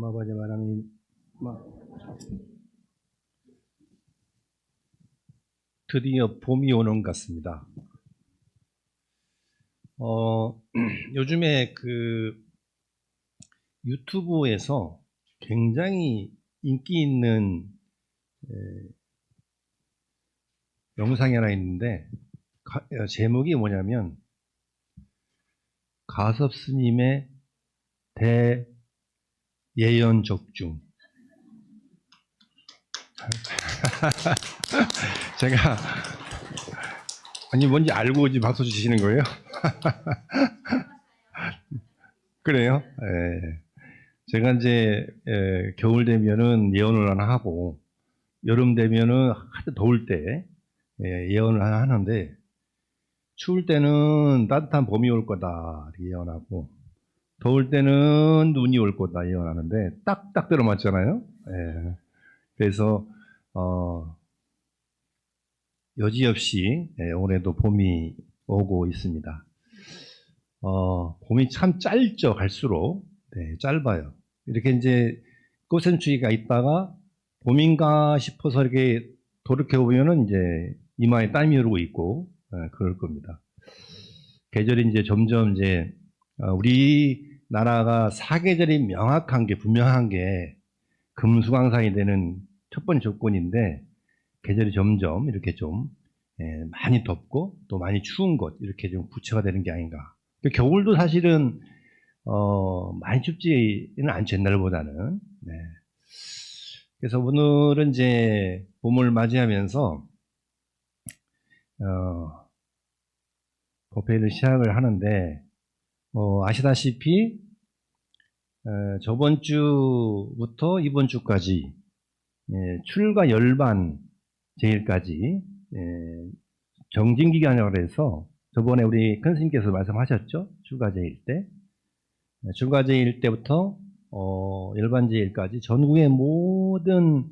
아버지 바람이 드디어 봄이 오는 것 같습니다. 요즘에 유튜브에서 굉장히 인기 있는 영상이 하나 있는데 제목이 뭐냐면 가섭 스님의 대예언적중. 제가 아니 뭔지 알고 이제 박수 치시는 거예요? 그래요? 예. 제가 이제 겨울 되면은 예언을 하나 하고 여름 되면은 하도 더울 때 예언을 하나 하는데 추울 때는 따뜻한 봄이 올 거다 이렇게 예언하고 더울 때는 눈이 올 거다 예언하는데 딱딱 들어맞잖아요. 예. 그래서 여지없이 올해도 봄이 오고 있습니다. 봄이 참 짧죠, 갈수록. 네, 짧아요. 이렇게 이제 꽃샘추위가 있다가 봄인가 싶어서 이렇게 돌이켜보면은 이제 이마에 땀이 흐르고 있고, 그럴 겁니다. 계절이 이제 점점 이제, 우리나라가 사계절이 명확한 게, 분명한 게 금수강산이 되는 첫 번째 조건인데, 계절이 점점 이렇게 좀 많이 덥고 또 많이 추운 것 이렇게 좀 부처가 되는 게 아닌가. 겨울도 사실은 많이 춥지는 않죠, 옛날보다는. 네. 그래서 오늘은 이제 봄을 맞이하면서 법회를 시작을 하는데 아시다시피 저번 주부터 이번 주까지 출가 열반 제일까지 정진기간이라고 해서 저번에 우리 큰 스님께서 말씀하셨죠. 출가제일 때. 출가제일 때부터 열반제일까지 전국의 모든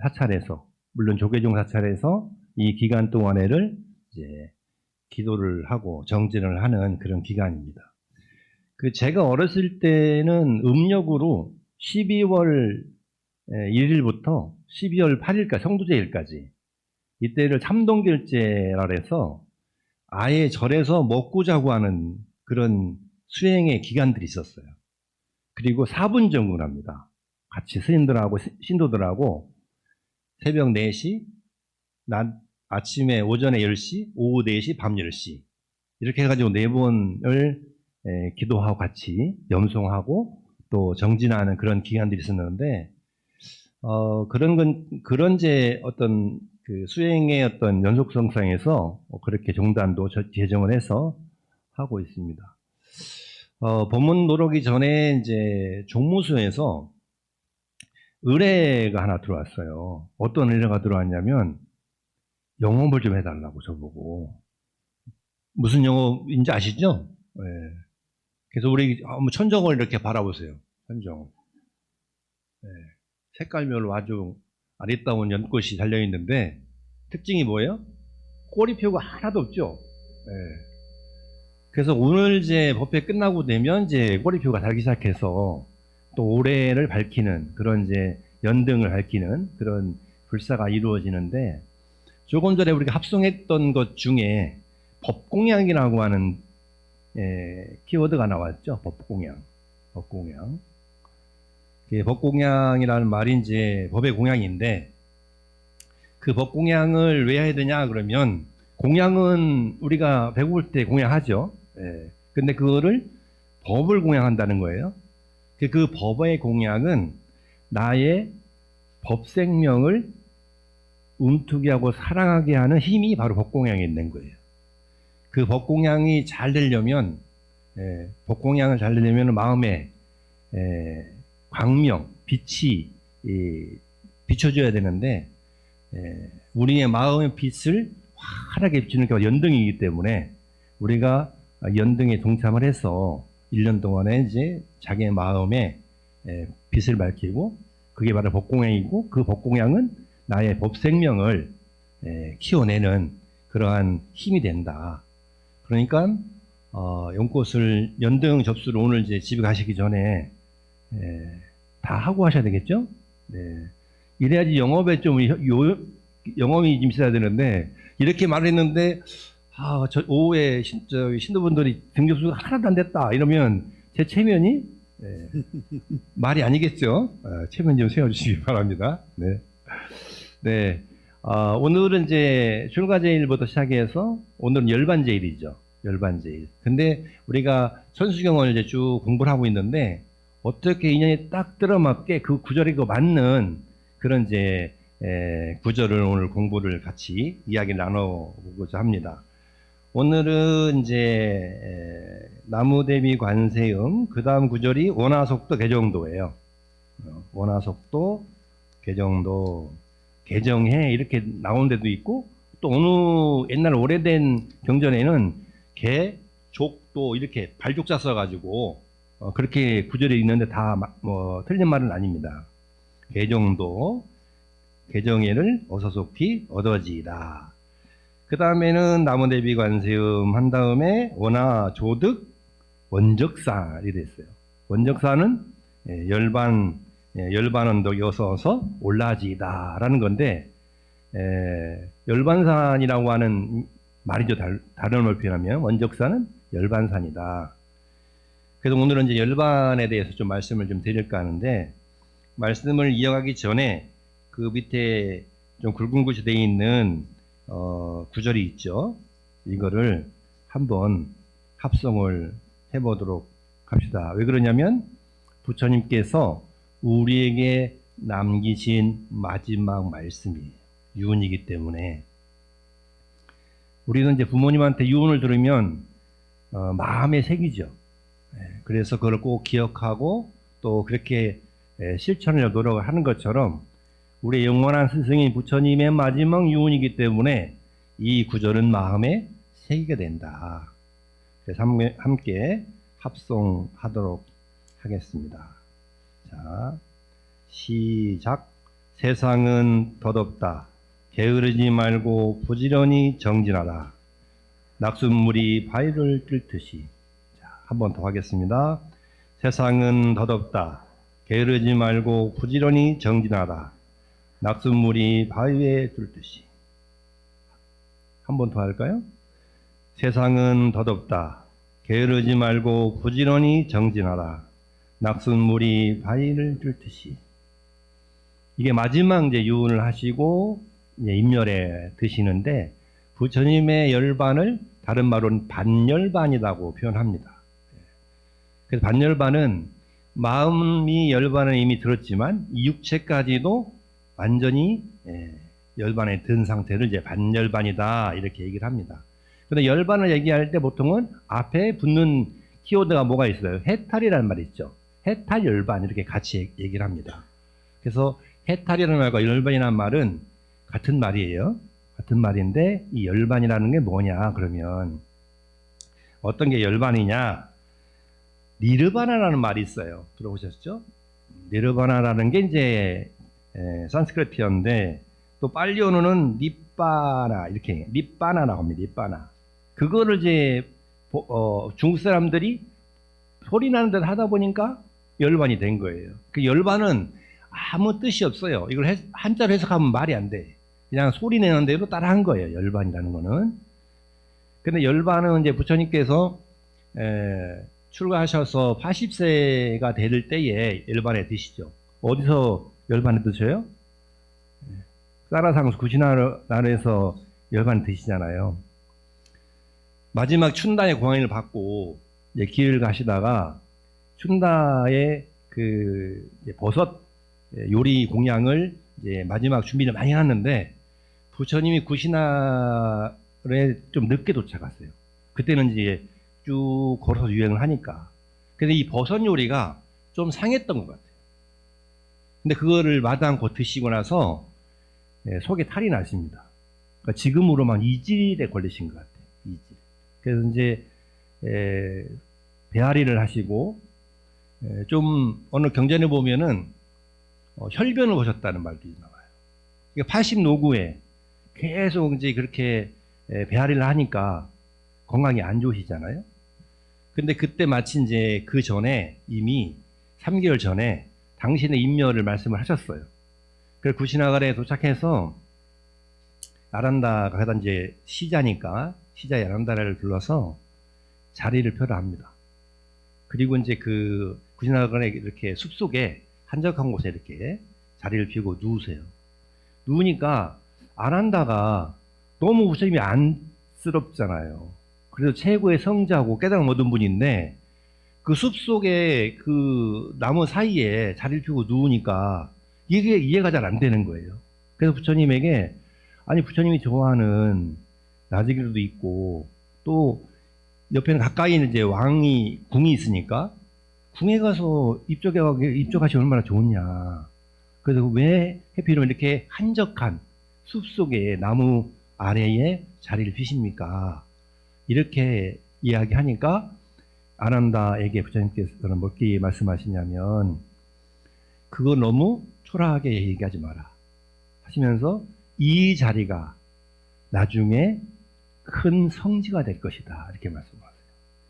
사찰에서 물론 조계종 사찰에서 이 기간 동안에를 이제 기도를 하고 정진을 하는 그런 기간입니다. 제가 어렸을 때는 음력으로 12월 1일부터 12월 8일까지 성두제일까지 이때를 참동결제라 해서 아예 절에서 먹고 자고 하는 그런 수행의 기간들이 있었어요. 그리고 4분 정근을 합니다. 같이 스님들하고 신도들하고 새벽 4시, 아침에 오전에 10시, 오후 4시, 밤 10시 이렇게 해가지고 4번을 기도하고 같이 염송하고 또 정진하는 그런 기간들이 있었는데 그런 이제 어떤 수행의 어떤 연속성상에서 그렇게 종단도 제정을 해서 하고 있습니다. 법문 노르기 전에 이제 종무소에서 의뢰가 하나 들어왔어요. 어떤 의뢰가 들어왔냐면 영업을 좀 해달라고 저보고. 무슨 영업인지 아시죠? 네. 그래서 우리 천정을 이렇게 바라보세요. 천정. 네. 색깔별로 아주 아리따운 연꽃이 달려있는데 특징이 뭐예요? 꼬리표가 하나도 없죠. 네. 그래서 오늘 이제 법회 끝나고 되면 이제 꼬리표가 달기 시작해서 또 올해를 밝히는 그런 이제 연등을 밝히는 그런 불사가 이루어지는데 조금 전에 우리가 합성했던 것 중에 법공양이라고 하는 키워드가 나왔죠. 법공양. 법공양. 법공양이라는 말이 이제 법의 공양인데 그 법공양을 왜 해야 되냐 그러면 공양은 우리가 배고플 때 공양하죠. 근데 그거를 법을 공양한다는 거예요. 그 법의 공양은 나의 법생명을 움트게 사랑하게 하는 힘이 바로 법공양에 있는 거예요. 그 법공양이 잘 되려면 법공양을 잘 되려면 마음에 광명, 빛이 비춰줘야 되는데 우리의 마음의 빛을 환하게 비추는 게 연등이기 때문에 우리가 연등에 동참을 해서 1년 동안에 이제 자기의 마음에 빛을 밝히고 그게 바로 법공양이고 그 법공양은 나의 법생명을 키워내는 그러한 힘이 된다. 그러니까 연꽃을 연등 접수를 오늘 이제 집에 가시기 전에 다 하고 하셔야 되겠죠? 네. 이래야지 영업에 좀 영업이 좀 있어야 되는데 이렇게 말했는데 저 오후에 신도분들이 등급수가 하나도 안 됐다 이러면 제 체면이 말이 아니겠죠? 체면 좀 세워주시기 바랍니다. 네. 네. 오늘은 이제 출가제일부터 시작해서 오늘은 열반제일이죠. 열반제일. 근데 우리가 천수경을 이제 쭉 공부를 하고 있는데 어떻게 인연이 딱 들어맞게 그 구절에 맞는 그런 이제 구절을 오늘 공부를 같이 이야기를 나눠보고자 합니다. 오늘은 이제 나무대비 관세음 그 다음 구절이 원화속도 개정도예요. 원화속도 개정도 개정해 이렇게 나온 데도 있고 또 어느 옛날 오래된 경전에는 개, 족도 이렇게 발족자 써가지고 그렇게 구절이 있는데 다 틀린 말은 아닙니다. 개정도 개정해를 어서속히 얻어지이다. 그 다음에는 나무대비 관세음 한 다음에 원화 조득 원적사이 됐어요. 원적사는 열반언덕 여서서 올라지다라는 건데 열반산이라고 하는 말이죠. 다른 걸 표현하면 원적사는 열반산이다. 그래서 오늘은 이제 열반에 대해서 좀 말씀을 좀 드릴까 하는데 말씀을 이어가기 전에 그 밑에 좀 굵은 글씨 되어 있는 구절이 있죠. 이거를 한번 합성을 해보도록 합시다. 왜 그러냐면 부처님께서 우리에게 남기신 마지막 말씀이에요. 유언이기 때문에 우리는 이제 부모님한테 유언을 들으면 마음에 새기죠. 그래서 그걸 꼭 기억하고 또 그렇게 실천을 노력을 하는 것처럼 우리 영원한 스승인 부처님의 마지막 유언이기 때문에 이 구절은 마음에 새기게 된다. 그래서 함께 합송하도록 하겠습니다. 자, 시작. 세상은 덧없다. 게으르지 말고 부지런히 정진하라. 낙숫물이 바위를 뚫듯이. 자, 한 번 더 하겠습니다. 세상은 덧없다. 게으르지 말고 부지런히 정진하라. 낙숫물이 바위에 뚫듯이. 한 번 더 할까요? 세상은 덧없다. 게으르지 말고 부지런히 정진하라. 낙숫물이 바위를 뚫듯이. 이게 마지막 이제 유언을 하시고 이제 인멸에 드시는데 부처님의 열반을 다른 말로는 반열반이라고 표현합니다. 그래서 반열반은 마음이 열반을 이미 들었지만 이 육체까지도 완전히 열반에 든 상태를 이제 반열반이다 이렇게 얘기를 합니다. 그런데 열반을 얘기할 때 보통은 앞에 붙는 키워드가 뭐가 있어요? 해탈이라는 말이 있죠. 해탈 열반 이렇게 같이 얘기를 합니다. 그래서 해탈이라는 말과 열반이라는 말은 같은 말이에요. 같은 말인데 이 열반이라는 게 뭐냐 그러면 어떤 게 열반이냐? 니르바나라는 말이 있어요. 들어보셨죠? 니르바나라는 게 이제 산스크리트어인데 또 팔리오노는 니빠나 이렇게 니빠나라고 합니다. 니빠나. 그거를 이제 중국 사람들이 소리 나는 듯 하다 보니까 열반이 된 거예요. 그 열반은 아무 뜻이 없어요. 이걸 한자로 해석하면 말이 안 돼. 그냥 소리 내는 대로 따라 한 거예요. 열반이라는 거는. 근데 열반은 이제 부처님께서 출가하셔서 80세가 될 때에 열반에 드시죠. 어디서 열반에 드셔요? 사라상수 구시나라에서 열반에 드시잖아요. 마지막 춘다의 공안을 받고 이제 길을 가시다가 춘다의 그 버섯 요리 공양을 이제 마지막 준비를 많이 해놨는데 부처님이 구시나라에 좀 늦게 도착했어요. 그때는 이제 쭉 걸어서 유행을 하니까. 근데 이 버섯 요리가 좀 상했던 것 같아요. 근데 그거를 마다않고 드시고 나서 속에 탈이 나십니다. 그러니까 지금으로만 2질에 걸리신 것 같아요. 2질. 그래서 이제 배앓이를 하시고 좀 어느 경전에 보면은 혈변을 보셨다는 말도 나와요. 80 노구에 계속 이제 그렇게 배앓이를 하니까 건강이 안 좋으시잖아요. 근데 그때 마치 이제 그 전에 이미 3개월 전에 당신의 임명을 말씀을 하셨어요. 그래서 구시나갈에 도착해서 아란다가 이제 시자니까 시자의 아란다를 불러서 자리를 펴라 합니다. 그리고 이제 그 구시나갈에 이렇게 숲속에 한적한 곳에 이렇게 자리를 펴고 누우세요. 누우니까 아란다가 너무 부처님이 안쓰럽잖아요. 그래서 최고의 성자고 깨달음 얻은 분인데 그 숲속에 그 나무 사이에 자리를 펴고 누우니까 이게 이해가 잘 안 되는 거예요. 그래서 부처님에게 아니 부처님이 좋아하는 나직이도 있고 또 옆에는 가까이는 이제 왕이 궁이 있으니까 궁에 가서 입적하시 얼마나 좋으냐. 그래서 왜 해필이면 이렇게 한적한 숲속에 나무 아래에 자리를 피십니까? 이렇게 이야기하니까 아난다에게 부처님께서는 뭐게 말씀하시냐면 그거 너무 초라하게 얘기하지 마라 하시면서 이 자리가 나중에 큰 성지가 될 것이다 이렇게 말씀하세요.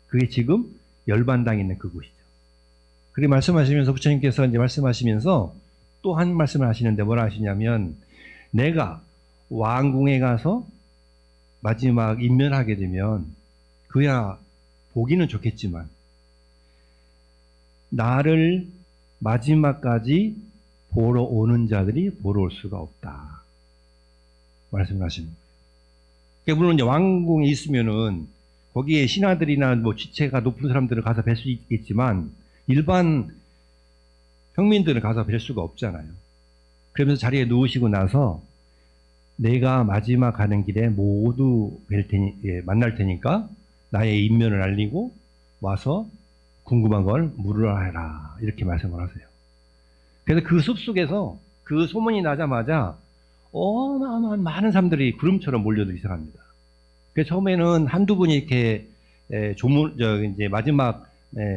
그게 지금 열반당에 있는 그곳이죠. 그렇게 말씀하시면서 부처님께서 이제 말씀하시면서 또 한 말씀을 하시는데 뭐라 하시냐면 내가 왕궁에 가서 마지막 임면하게 되면 그야 보기는 좋겠지만 나를 마지막까지 보러 오는 자들이 보러 올 수가 없다 말씀을 하시는 거예요. 그러니까 물론 이제 왕궁에 있으면은 거기에 신하들이나 뭐 지체가 높은 사람들을 가서 뵐 수 있겠지만 일반 평민들은 가서 뵐 수가 없잖아요. 그러면서 자리에 누우시고 나서 내가 마지막 가는 길에 모두 만날 테니까 나의 인면을 알리고 와서 궁금한 걸 물으라 해라 이렇게 말씀을 하세요. 그래서 그 숲속에서 그 소문이 나자마자 어마어마한 많은 사람들이 구름처럼 몰려들기 시작합니다. 그래서 처음에는 한두 분이 이렇게 이제 마지막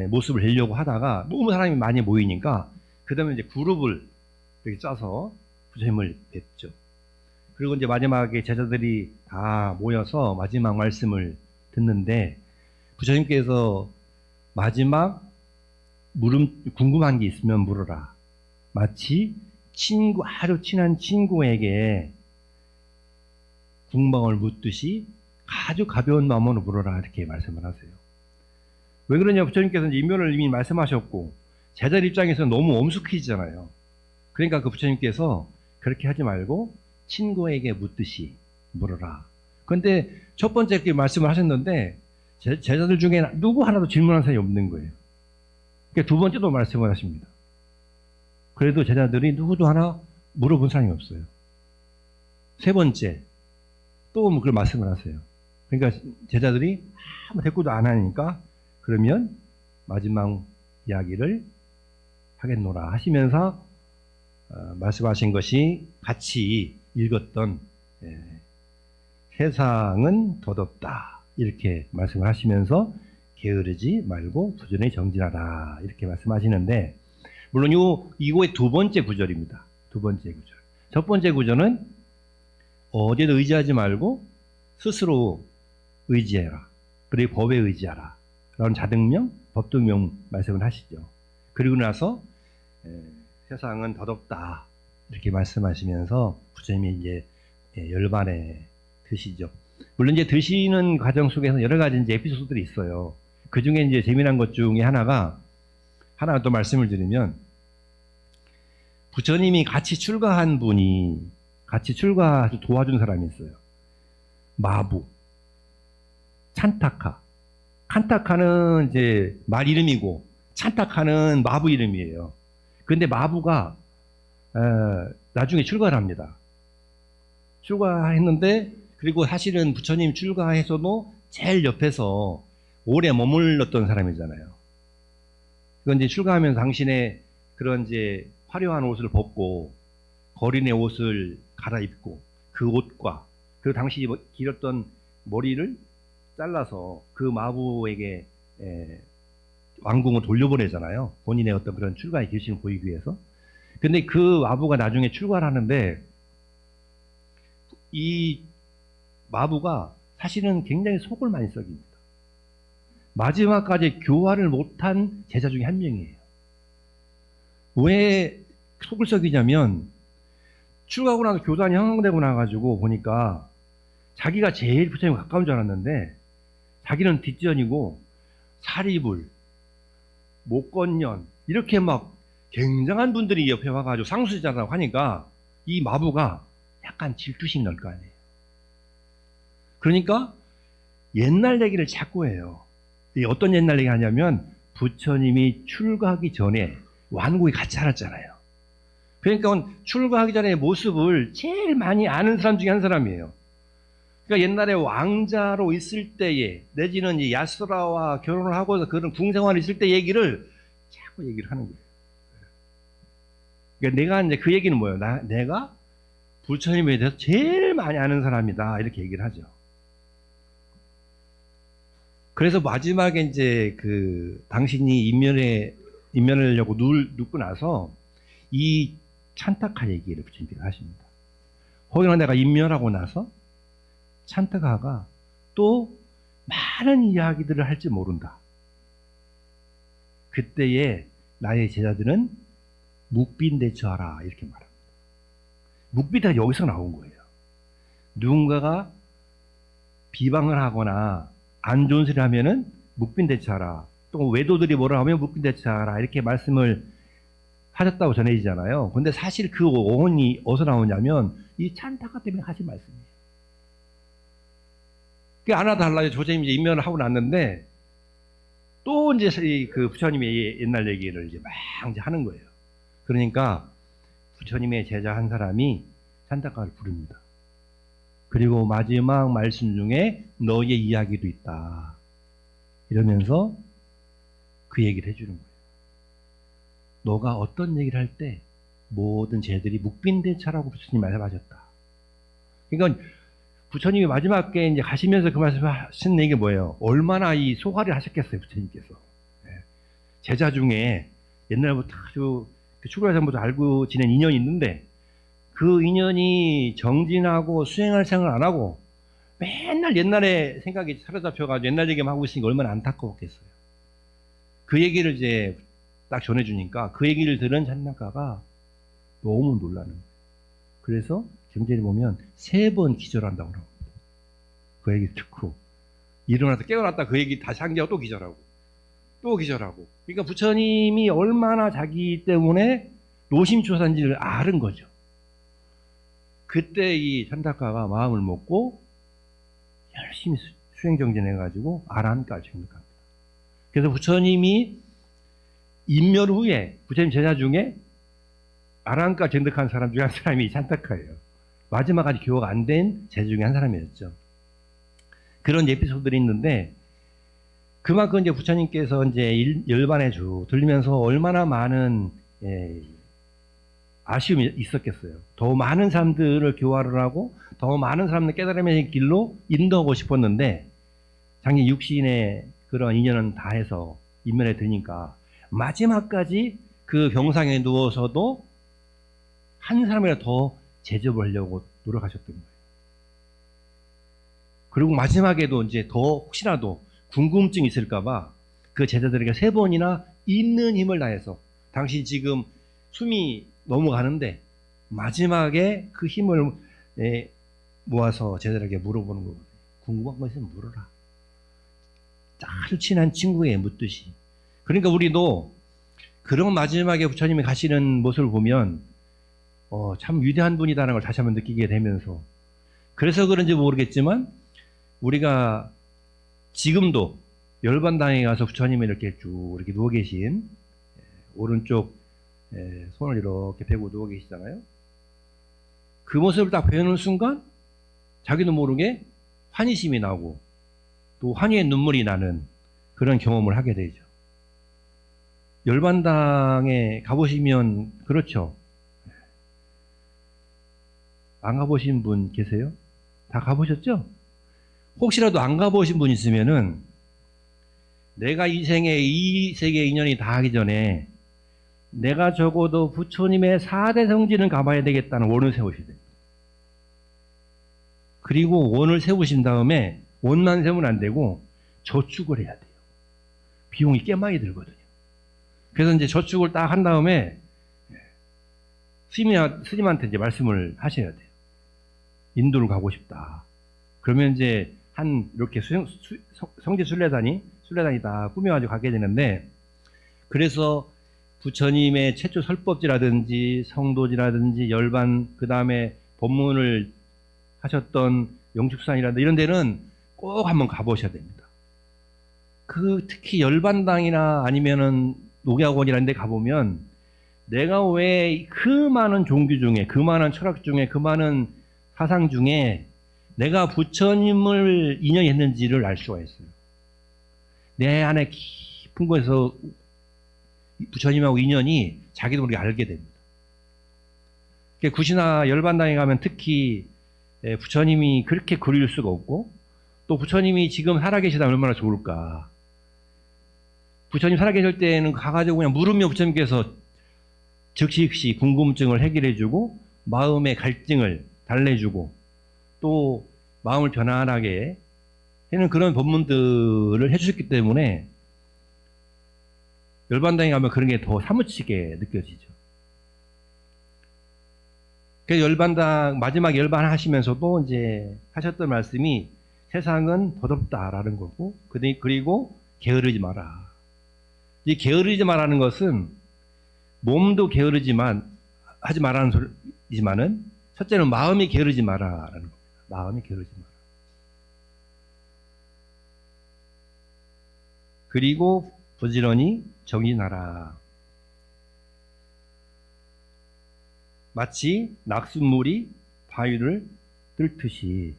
모습을 내려고 하다가 너무 사람이 많이 모이니까 그 다음에 이제 그룹을 이렇게 짜서 부처님을 뵙죠. 그리고 이제 마지막에 제자들이 다 모여서 마지막 말씀을 듣는데 부처님께서 마지막 궁금한 게 있으면 물어라. 마치 아주 친한 친구에게 궁방을 묻듯이 아주 가벼운 마음으로 물어라 이렇게 말씀을 하세요. 왜 그러냐? 부처님께서는 인면을 이미 말씀하셨고 제자들 입장에서는 너무 엄숙해지잖아요. 그러니까 그 부처님께서 그렇게 하지 말고 친구에게 묻듯이 물어라. 그런데 첫 번째 이렇게 말씀을 하셨는데 제자들 중에 누구 하나도 질문한 사람이 없는 거예요. 그러니까 두 번째도 말씀을 하십니다. 그래도 제자들이 누구도 하나 물어본 사람이 없어요. 세 번째 또 그걸 말씀을 하세요. 그러니까 제자들이 아무 대꾸도 안 하니까 그러면 마지막 이야기를 하겠노라 하시면서 말씀하신 것이 같이 읽었던 세상은 덧없다 이렇게 말씀을 하시면서 게으르지 말고 도전에 정진하라 이렇게 말씀하시는데 물론 이거의 두 번째 구절입니다. 두 번째 구절. 첫 번째 구절은 어디에도 의지하지 말고 스스로 의지해라. 그리고 법에 의지하라. 라는 자등명, 법등명 말씀을 하시죠. 그리고 나서 세상은 덧없다 이렇게 말씀하시면서 부처님이 이제 열반에 드시죠. 물론 이제 드시는 과정 속에서 여러 가지 이제 에피소드들이 있어요. 그 중에 이제 재미난 것 중에 하나 또 말씀을 드리면 부처님이 같이 출가한 분이 같이 출가해서 도와준 사람이 있어요. 마부, 찬타카. 칸타카는 이제 말 이름이고 찬타카는 마부 이름이에요. 그런데 마부가 나중에 출가를 합니다. 출가했는데 그리고 사실은 부처님 출가해서도 제일 옆에서 오래 머물렀던 사람이잖아요. 그건 이제 출가하면서 당신의 그런 이제 화려한 옷을 벗고 거린의 옷을 갈아입고 그 옷과 그리고 당시 길었던 머리를 잘라서 그 마부에게 왕궁을 돌려보내잖아요. 본인의 어떤 그런 출가의 결심을 보이기 위해서. 근데 그 마부가 나중에 출가를 하는데 이 마부가 사실은 굉장히 속을 많이 썩입니다. 마지막까지 교화를 못한 제자 중에 한 명이에요. 왜 속을 썩이냐면 출가하고 나서 교단이 형성되고 나가지고 보니까 자기가 제일 부처님 가까운 줄 알았는데 자기는 뒷전이고 사리불, 목건년 이렇게 막 굉장한 분들이 옆에 와가지고 상수자라고 하니까 이 마부가 약간 질투심 날 거 아니에요. 그러니까 옛날 얘기를 자꾸 해요. 어떤 옛날 얘기 하냐면 부처님이 출가하기 전에 완국이 같이 살았잖아요. 그러니까 출가하기 전의 모습을 제일 많이 아는 사람 중에 한 사람이에요. 그러니까 옛날에 왕자로 있을 때에 내지는 이 야스라와 결혼을 하고서 그런 궁생활이 있을 때 얘기를 자꾸 얘기를 하는 거예요. 그러니까 내가 이제 그 얘기는 뭐예요? 내가 부처님에 대해서 제일 많이 아는 사람이다 이렇게 얘기를 하죠. 그래서 마지막에 이제 그 당신이 인면하려고 눕고 나서 이 찬타카 얘기를 부처님께서 하십니다. 혹여나 내가 인면하고 나서 찬타카가 또 많은 이야기들을 할지 모른다. 그때에 나의 제자들은 묵빈대처하라 이렇게 말합니다. 묵빈대가 여기서 나온 거예요. 누군가가 비방을 하거나 안 좋은 소리 하면은 묵빈대처하라. 또 외도들이 뭐라 하면 묵빈대처하라 이렇게 말씀을 하셨다고 전해지잖아요. 근데 사실 그 어원이 어디서 나오냐면 이 찬타카 때문에 하신 말씀이에요. 그게 하나 달라요. 조재님이 이제 임면을 하고 났는데 또 이제 그 부처님의 옛날 얘기를 이제 막 이제 하는 거예요. 그러니까 부처님의 제자 한 사람이 찬타카를 부릅니다. 그리고 마지막 말씀 중에 너의 이야기도 있다. 이러면서 그 얘기를 해주는 거예요. 너가 어떤 얘기를 할 때 모든 제들이 묵빈대차라고 부처님이 말씀하셨다. 그러니까 부처님이 마지막에 이제 가시면서 그 말씀하신 얘기가 뭐예요? 얼마나 이 소화를 하셨겠어요, 부처님께서. 제자 중에 옛날부터 아주 출가하기 전부터 알고 지낸 인연이 있는데 그 인연이 정진하고 수행할 생각을 안 하고 맨날 옛날에 생각이 사로잡혀가지고 옛날 얘기만 하고 있으니까 얼마나 안타까웠겠어요. 그 얘기를 이제 딱 전해주니까 그 얘기를 들은 찬타카가 너무 놀라는 거예요. 그래서 경전에 보면 3번 기절한다고 나옵니다. 그 얘기 듣고 일어나서 깨어났다 그 얘기 다시 한 게 또 기절하고 또 기절하고. 그러니까 부처님이 얼마나 자기 때문에 노심초사인지를 아는 거죠. 그때 이 찬타카가 마음을 먹고 열심히 수행정진해가지고 아란까지 정득합니다. 그래서 부처님이 인멸 후에 부처님 제자 중에 아란까 정득한 사람 중에 한 사람이 찬타카예요. 마지막까지 교화가 안 된 제자 중에 한 사람이었죠. 그런 에피소드들이 있는데 그만큼 이제 부처님께서 이제 열반에 쭉 들리면서 얼마나 많은 아쉬움이 있었겠어요. 더 많은 사람들을 교화를 하고 더 많은 사람들 깨달음의 길로 인도하고 싶었는데 장기 육신의 그런 인연은 다 해서 인면에 드니까 마지막까지 그 병상에 누워서도 한 사람이라도 더 제접을 하려고 노력하셨던 거예요. 그리고 마지막에도 이제 더 혹시라도 궁금증이 있을까봐 그 제자들에게 3번이나 있는 힘을 다해서 당신 지금 숨이 넘어가는데 마지막에 그 힘을 모아서 제자들에게 물어보는 거거든요. 궁금한 거 있으면 물어라. 아주 친한 친구에 묻듯이. 그러니까 우리도 그런 마지막에 부처님이 가시는 모습을 보면 참 위대한 분이다라는 걸 다시 한번 느끼게 되면서 그래서 그런지 모르겠지만 우리가 지금도 열반당에 가서 부처님이 이렇게 쭉 이렇게 누워 계신 오른쪽 손을 이렇게 펴고 누워 계시잖아요. 그 모습을 딱 배우는 순간 자기도 모르게 환희심이 나고 또 환희의 눈물이 나는 그런 경험을 하게 되죠. 열반당에 가보시면 그렇죠. 안 가보신 분 계세요? 다 가보셨죠? 혹시라도 안 가보신 분 있으면은 내가 이 생에 이 세계 인연이 다 하기 전에 내가 적어도 부처님의 4대 성지는 가봐야 되겠다는 원을 세우셔야 돼요. 그리고 원을 세우신 다음에 원만 세우면 안 되고 저축을 해야 돼요. 비용이 꽤 많이 들거든요. 그래서 이제 저축을 딱 한 다음에 스님한테 이제 말씀을 하셔야 돼요. 인도를 가고 싶다. 그러면 이제 이렇게 성지 순례단이 다 꾸며가지고 가게 되는데, 그래서 부처님의 최초 설법지라든지 성도지라든지 열반, 그 다음에 법문을 하셨던 영축산이라든지 이런 데는 꼭 한번 가보셔야 됩니다. 특히 열반당이나 아니면은 녹약원이라는 데 가보면 내가 왜 그 많은 종교 중에, 그 많은 철학 중에, 그 많은 사상 중에 내가 부처님을 인연했는지를 알 수가 있어요. 내 안에 깊은 곳에서 부처님하고 인연이 자기도 모르게 알게 됩니다. 구시나 열반당에 가면 특히 부처님이 그렇게 그리울 수가 없고, 또 부처님이 지금 살아계시다면 얼마나 좋을까. 부처님 살아계실 때는 가가지고 그냥 물으면 부처님께서 즉시 궁금증을 해결해주고 마음의 갈증을 달래주고 또 마음을 편안하게 하는 그런 법문들을 해주셨기 때문에 열반당에 가면 그런 게 더 사무치게 느껴지죠. 그래서 열반당 마지막 열반 하시면서도 이제 하셨던 말씀이 세상은 더덥다라는 거고, 그리고 게으르지 마라. 이 게으르지 마라는 것은 몸도 하지 말라는 소리지만은 첫째는 마음이 게으르지 마라라는 겁니다. 마음이 게으르지 마라. 그리고 부지런히 정진하라. 마치 낙숫물이 바위를 뚫듯이.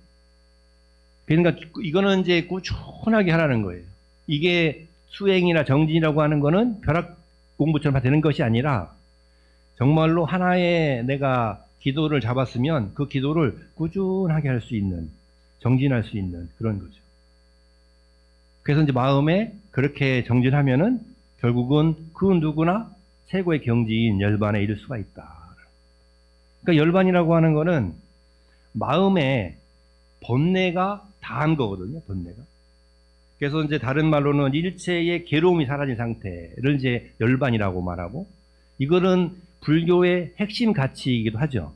그러니까 이거는 이제 꾸준하게 하라는 거예요. 이게 수행이나 정진이라고 하는 거는 벼락 공부처럼 되는 것이 아니라 정말로 하나의 내가 기도를 잡았으면 그 기도를 꾸준하게 할 수 있는, 정진할 수 있는 그런 거죠. 그래서 이제 마음에 그렇게 정진하면은 결국은 그 누구나 최고의 경지인 열반에 이를 수가 있다. 그러니까 열반이라고 하는 거는 마음에 번뇌가 다한 거거든요. 번뇌가. 그래서 이제 다른 말로는 일체의 괴로움이 사라진 상태를 이제 열반이라고 말하고, 이거는 불교의 핵심 가치이기도 하죠.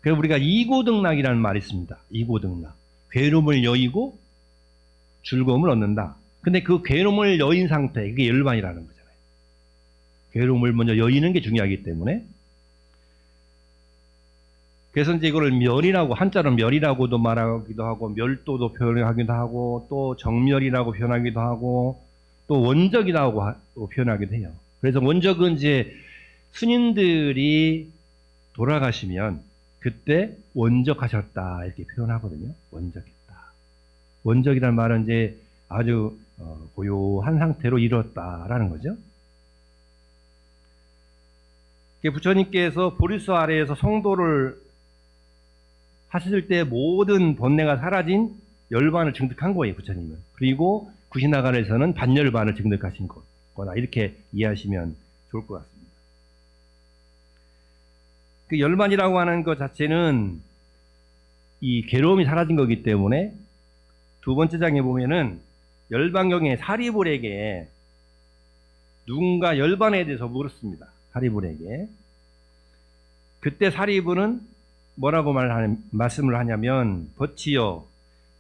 그래서 우리가 이고등락이라는 말이 있습니다. 이고등락. 괴로움을 여의고 즐거움을 얻는다. 근데 그 괴로움을 여인 상태, 그게 열반이라는 거잖아요. 괴로움을 먼저 여의는 게 중요하기 때문에. 그래서 이제 이거를 멸이라고, 한자로 멸이라고도 말하기도 하고, 멸도도 표현하기도 하고, 또 정멸이라고 표현하기도 하고, 또 원적이라고 표현하기도 해요. 그래서 원적은 이제 스님들이 돌아가시면 그때 원적하셨다 이렇게 표현하거든요. 원적했다. 원적이라는 말은 이제 아주 고요한 상태로 이뤘다라는 거죠. 부처님께서 보리수 아래에서 성도를 하실 때 모든 번뇌가 사라진 열반을 증득한 거예요, 부처님은. 그리고 구시나간에서는 반열반을 증득하신 거나 이렇게 이해하시면 좋을 것 같습니다. 그 열반이라고 하는 것 자체는 이 괴로움이 사라진 거기 때문에 두 번째 장에 보면은 열반경에 사리불에게 누군가 열반에 대해서 물었습니다. 사리불에게. 그때 사리불은 뭐라고 말씀을 하냐면, 버치여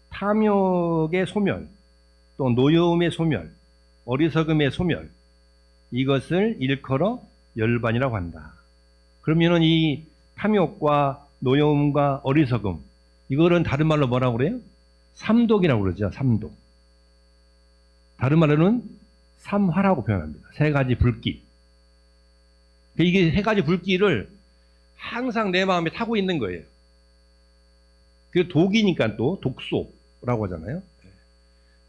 탐욕의 소멸, 또 노여움의 소멸, 어리석음의 소멸, 이것을 일컬어 열반이라고 한다. 그러면은 이 탐욕과 노여움과 어리석음, 이거는 다른 말로 뭐라고 그래요? 삼독이라고 그러죠. 삼독. 다른 말로는 삼화라고 표현합니다. 세 가지 불기. 이게 세 가지 불기를 항상 내 마음에 타고 있는 거예요. 그 독이니까 또 독소라고 하잖아요.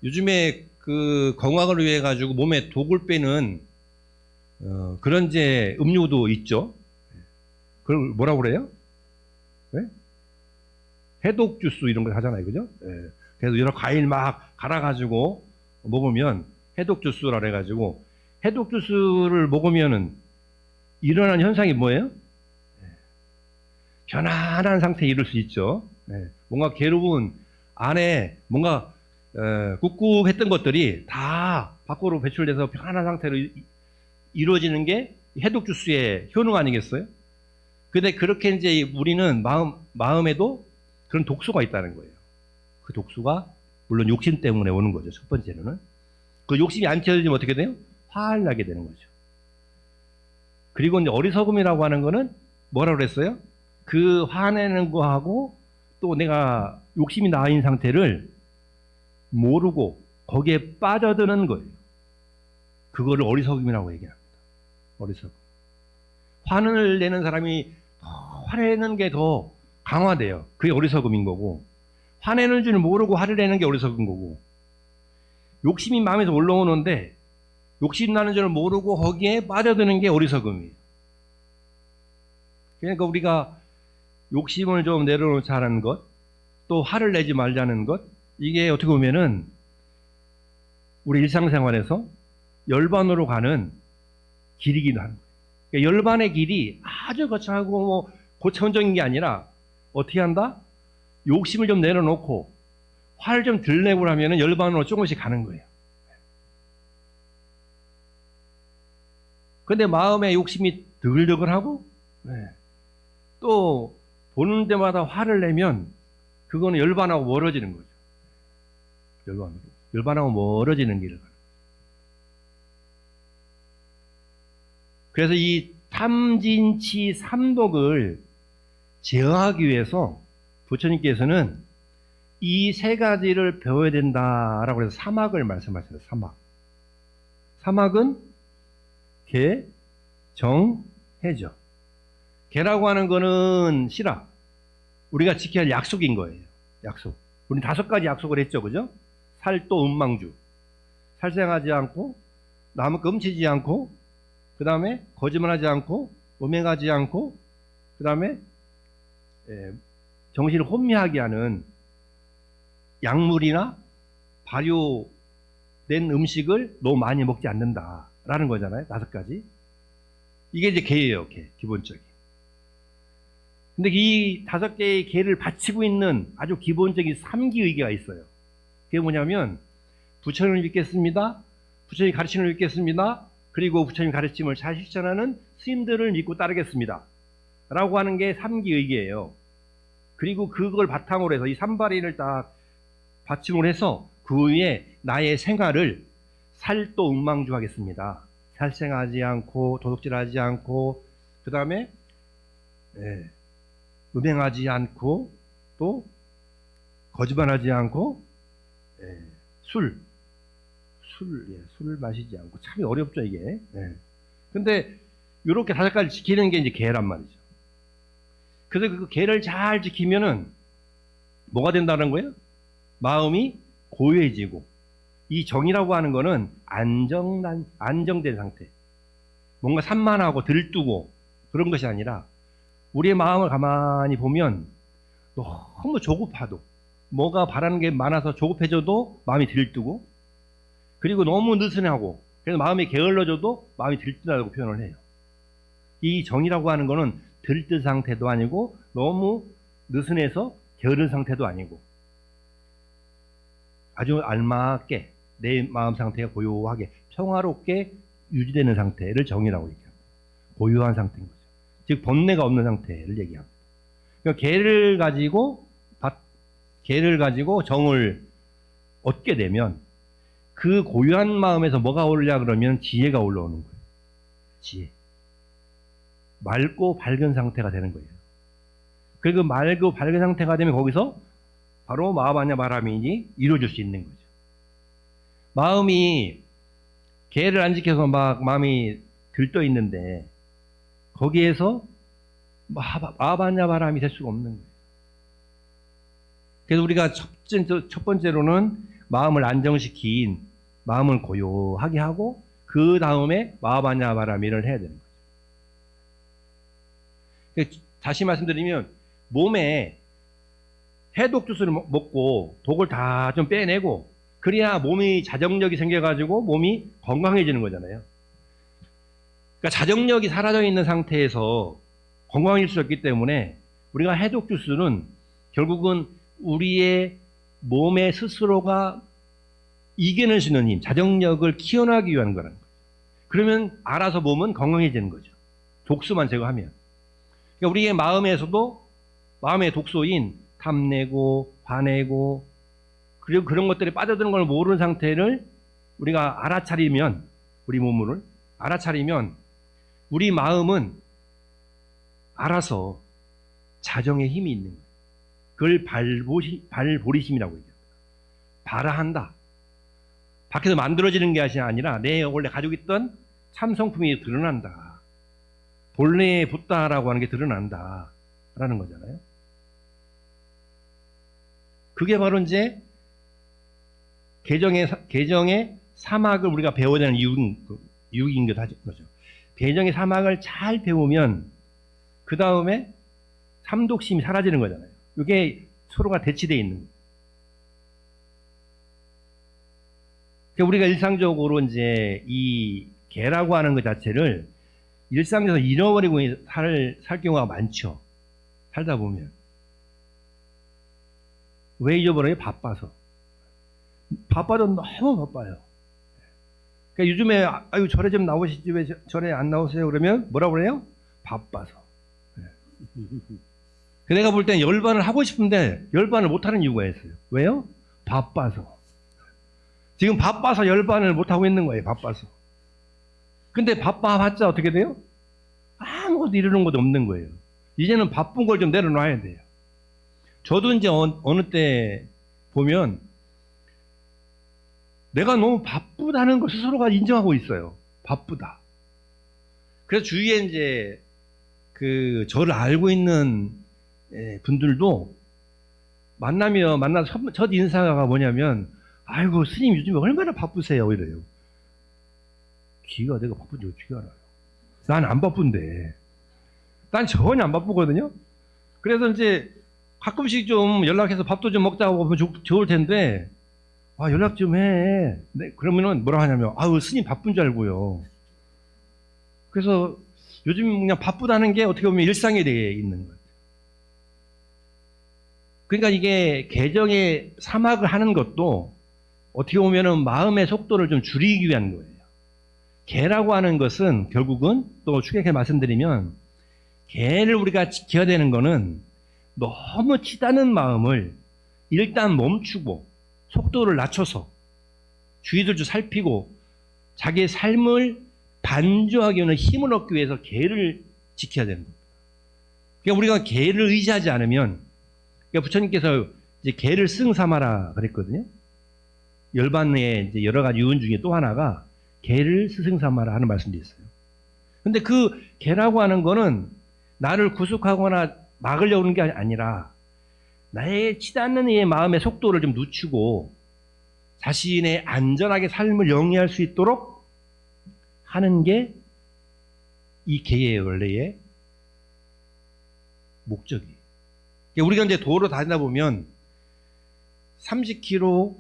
요즘에 그 건강을 위해 가지고 몸에 독을 빼는 그런 이제 음료도 있죠. 그걸 뭐라고 그래요? 네? 해독 주스 이런 거 하잖아요, 그죠? 네. 그래서 여러 과일 막 갈아가지고 먹으면 해독 주스라 그래가지고, 해독 주스를 먹으면은 일어나는 현상이 뭐예요? 편안한 상태에 이를 수 있죠. 네. 뭔가 괴로운 안에 뭔가 꿉꿉했던 것들이 다 밖으로 배출돼서 편안한 상태로 이루어지는 게 해독 주스의 효능 아니겠어요? 근데 그렇게 이제 우리는 마음에도 그런 독소가 있다는 거예요. 그 독소가 물론 욕심 때문에 오는 거죠. 첫 번째로는. 그 욕심이 안 채워지면 어떻게 돼요? 화를 나게 되는 거죠. 그리고 이제 어리석음이라고 하는 거는 뭐라 그랬어요? 그 화내는 거하고 또 내가 욕심이 나인 상태를 모르고 거기에 빠져드는 거예요. 그거를 어리석음이라고 얘기합니다. 어리석음. 화를 내는 사람이 화내는 게 더 강화돼요. 그게 어리석음인 거고, 화내는 줄 모르고 화를 내는 게 어리석은 거고, 욕심이 마음에서 올라오는데 욕심 나는 줄 모르고 거기에 빠져드는 게 어리석음이에요. 그러니까 우리가 욕심을 좀 내려놓자는 것, 또 화를 내지 말자는 것, 이게 어떻게 보면은 우리 일상생활에서 열반으로 가는 길이기도 하는 거예요. 그러니까 열반의 길이 아주 거창하고 뭐 고차원적인 게 아니라 어떻게 한다? 욕심을 좀 내려놓고 화를 좀 덜 내고 하면은 열반으로 조금씩 가는 거예요. 근데 마음에 욕심이 드글드글하고 또 보는 데마다 화를 내면 그거는 열반하고 멀어지는 거죠. 열반하고 멀어지는 길을 가는. 그래서 이 탐진치 삼독을 제어하기 위해서 부처님께서는 이 세 가지를 배워야 된다라고 해서 사막을 말씀하셨어요. 사막은 계, 정, 해죠. 계라고 하는 거는 실화. 우리가 지켜야 할 약속인 거예요. 약속. 우리 5가지 약속을 했죠. 그죠? 살도 음망주. 살생하지 않고, 남의 거 훔치지 않고, 그 다음에 거짓말하지 않고, 음행하지 않고, 그 다음에 정신을 혼미하게 하는 약물이나 발효된 음식을 너무 많이 먹지 않는다라는 거잖아요. 5가지. 이게 이제 계예요. 계, 기본적인. 근데 이 5개의 계를 바치고 있는 아주 기본적인 3기의계가 있어요. 그게 뭐냐면 부처님을 믿겠습니다. 부처님 가르침을 믿겠습니다. 그리고 부처님 가르침을 잘 실천하는 스님들을 믿고 따르겠습니다. 라고 하는 게 3기의계예요. 그리고 그걸 바탕으로 해서 이 삼발인을 딱 받침을 해서 그 위에 나의 생활을 살도 음망주 하겠습니다. 살생하지 않고 도둑질하지 않고 그 다음에 음행하지 않고 또 거짓말하지 않고 술 마시지 않고 참 어렵죠 이게. 근데 이렇게 5가지 지키는 게 이제 계란 말이죠. 그래서 그 계를 잘 지키면은 뭐가 된다는 거예요? 마음이 고요해지고 이 정이라고 하는 거는 안정된 상태. 뭔가 산만하고 들뜨고 그런 것이 아니라 우리의 마음을 가만히 보면 너무 조급하도 뭐가 바라는 게 많아서 조급해져도 마음이 들뜨고 그리고 너무 느슨하고 그래서 마음이 게을러져도 마음이 들뜬다고 표현을 해요. 이 정이라고 하는 거는 들뜬 상태도 아니고 너무 느슨해서 게으른 상태도 아니고 아주 알맞게 내 마음 상태가 고요하게 평화롭게 유지되는 상태를 정이라고 얘기합니다. 고요한 상태인 거죠. 즉 번뇌가 없는 상태를 얘기합니다. 그러니까 계를 가지고 정을 얻게 되면 그 고요한 마음에서 뭐가 오르냐 그러면 지혜가 올라오는 거예요. 지혜. 맑고 밝은 상태가 되는 거예요. 그리고 맑고 밝은 상태가 되면 거기서 바로 마하바냐 바람이 이루어질 수 있는 거죠. 마음이 계를 안 지켜서 막 마음이 들떠 있는데 거기에서 마하바냐 바람이 될 수가 없는 거예요. 그래서 우리가 첫 번째로는 마음을 안정시킨 마음을 고요하게 하고 그 다음에 마하바냐 바람이를 해야 되는 거죠. 다시 말씀드리면 몸에 해독 주스를 먹고 독을 다 좀 빼내고 그래야 몸이 자정력이 생겨가지고 몸이 건강해지는 거잖아요. 그러니까 자정력이 사라져 있는 상태에서 건강해질 수 없기 때문에 우리가 해독 주스는 결국은 우리의 몸의 스스로가 이겨낼 수 있는 힘, 자정력을 키워나가기 위한 거라는 거예요. 그러면 알아서 몸은 건강해지는 거죠. 독소만 제거하면. 그러니까 우리의 마음에서도 마음의 독소인 탐내고 화내고 그리고 그런 것들에 빠져드는 걸 모르는 상태를 우리가 알아차리면, 우리 몸을 알아차리면 우리 마음은 알아서 자정의 힘이 있는 거예요. 그걸 발보리심이라고 얘기합니다. 발화한다. 밖에서 만들어지는 게 아니라 내 원래 가지고 있던 참성품이 드러난다. 본래에 붙다라고 하는 게 드러난다. 라는 거잖아요. 그게 바로 이제 개정의 사막을 우리가 배워야 되는 이유인 거죠. 개정의 사막을 잘 배우면 그 다음에 삼독심이 사라지는 거잖아요. 이게 서로가 대치되어 있는 거예요. 그러니까 우리가 일상적으로 이제 이 개라고 하는 것 자체를 일상에서 잃어버리고 살 경우가 많죠. 살다 보면. 왜 잊어버려요? 바빠서. 바빠도 너무 바빠요. 그러니까 요즘에 아유 절에 좀 나오시지 왜 절에 안 나오세요? 그러면 뭐라고 그래요? 바빠서. 내가 볼 땐 열반을 하고 싶은데 열반을 못하는 이유가 있어요. 왜요? 바빠서. 지금 바빠서 열반을 못하고 있는 거예요. 바빠서. 근데 바빠봤자 어떻게 돼요? 아무것도 이루는 것도 없는 거예요. 이제는 바쁜 걸 좀 내려놔야 돼요. 저도 이제 어느 때 보면 내가 너무 바쁘다는 걸 스스로가 인정하고 있어요. 바쁘다. 그래서 주위에 이제 저를 알고 있는 분들도 만나서 첫 인사가 뭐냐면, 아이고 스님 요즘에 얼마나 바쁘세요 이래요. 기가 내가 바쁜지 어떻게 알아요? 난 안 바쁜데. 난 전혀 안 바쁘거든요. 그래서 이제 가끔씩 좀 연락해서 밥도 좀 먹자고 하면 좋을 텐데, 아 연락 좀 해. 네, 그러면은 뭐라 하냐면, 아유 스님 바쁜 줄 알고요. 그래서 요즘 그냥 바쁘다는 게 어떻게 보면 일상에 대해 있는 거예요. 그러니까 이게 개정의 사막을 하는 것도 어떻게 보면은 마음의 속도를 좀 줄이기 위한 거예요. 개라고 하는 것은 결국은 또 추격해 말씀드리면, 개를 우리가 지켜야 되는 거는 너무 치닫는 마음을 일단 멈추고 속도를 낮춰서 주의를 좀 살피고 자기의 삶을 반조하기 위한 힘을 얻기 위해서 개를 지켜야 되는 겁니다. 그러니까 우리가 개를 의지하지 않으면, 그러니까 부처님께서 이제 개를 승 삼아라 그랬거든요. 열반의 이제 여러 가지 유언 중에 또 하나가 개를 스승 삼아라 하는 말씀도 있어요. 근데 그 개라고 하는 거는 나를 구속하거나 막으려고 하는 게 아니라 나의 치닫는 이의 마음의 속도를 좀 늦추고 자신의 안전하게 삶을 영위할 수 있도록 하는 게 이 개의 원래의 목적이에요. 우리가 이제 도로 다니다 보면 30km,